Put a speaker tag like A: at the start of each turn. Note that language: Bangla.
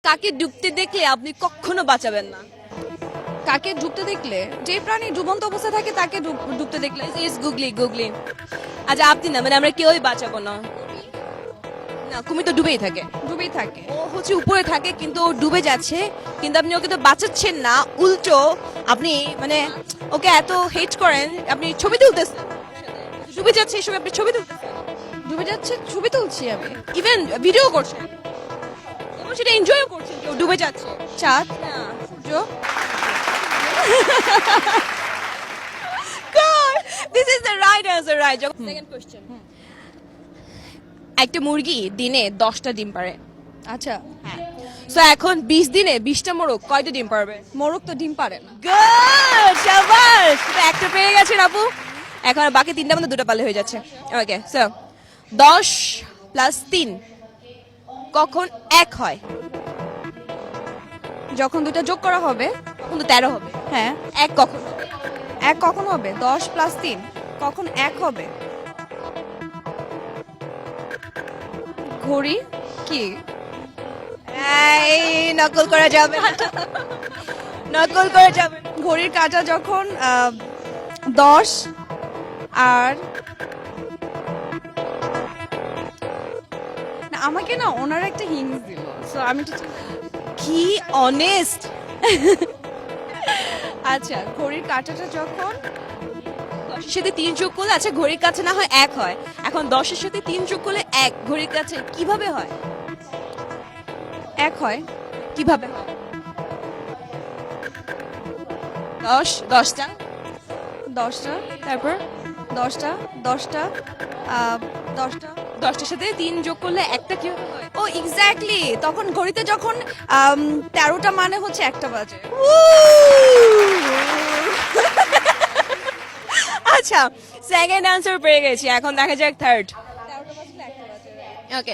A: কাকে ডুবতে দেখলে আপনি কখনো বাঁচাবেন না?
B: কাকে ডুবতে দেখলে, যে প্রাণী ডুবন্ত অবস্থায় থাকে তাকে ডুবতে দেখলে।
A: ইস গুগলি গুগলি। আচ্ছা আপনি না, মানে আমরা কেউই বাঁচাবো না। না, কুমির তো ডুবেই থাকে।
B: ডুবেই থাকে।
A: ও হচ্ছে উপরে থাকে কিন্তু ও ডুবে যাচ্ছে, কিন্তু আপনি ওকে তো বাঁচাচ্ছেন না, উল্টো আপনি মানে ওকে এত হেট করেন, আপনি ছবি তুলতেছেন, ডুবে যাচ্ছে এসব আপনি ছবি তুলতেছেন,
B: ডুবে যাচ্ছে ছবি তুলছি আমি।
A: ইভেন ভিডিও করছেন এবং সেটা এনজয়ও করছেন, কেউ ডুবে যাচ্ছে।
B: চাঁদ,
A: না,
B: সূর্য।
A: God, this is the right answer, right? Second question. একটা মুরগি দিনে 10টা ডিম পারে।
B: আচ্ছা,
A: হ্যাঁ। সো এখন 20 দিনে 20টা মোরগ কয়টা ডিম পারবে?
B: মোরগ তো ডিম পারে না।
A: গুড, শাবাশ। তো একটা পেয়ে গেছেন আপু। এখন বাকি তিনটা মধ্যে দুটো পারলে হয়ে যাচ্ছে। ওকে, সো 10 প্লাস 3 কখন 1 হয়?
B: যখন দুটো যোগ করা হবে।
A: তখন তো 13 হবে।
B: হ্যাঁ,
A: 1 কখন হবে?
B: 1 কখন হবে? 10 প্লাস 3 কখন 1 হবে? ঘড়ি কি?
A: এই নকল করা যাবে না। নকল করা যাবে না।
B: ঘড়ির কাঁটা যখন 10 আর না, আমাকে না ওনারা একটা হিন্ট দিল, সো আমি তো
A: কি অনেস্ট।
B: আচ্ছা, ঘড়ির কাঁটাটা যখন
A: 10 এর সাথে 3 যোগ করলে, আচ্ছা ঘড়ির কাছে না হয় 1 হয়, এখন 10 এর সাথে 3 যোগ করলে 1, ঘড়ির কাছে কিভাবে হয়?
B: 1 হয়।
A: কিভাবে হয়? 10টা
B: 10টা,
A: তারপর
B: 10টা, 10টা, 10টা।
A: 10টার সাথে 3 যোগ করলে একটা কিভাবে হয়?
B: ও এক্স্যাক্টলি, তখন ঘড়িতে যখন 13টা মানে হচ্ছে 1টা বাজে।
A: আচ্ছা, সেকেন্ড আনসার পেয়ে গেছি, এখন দেখা যাক থার্ড।
B: 13টা বাজলে 1টা বাজে।
A: ওকে,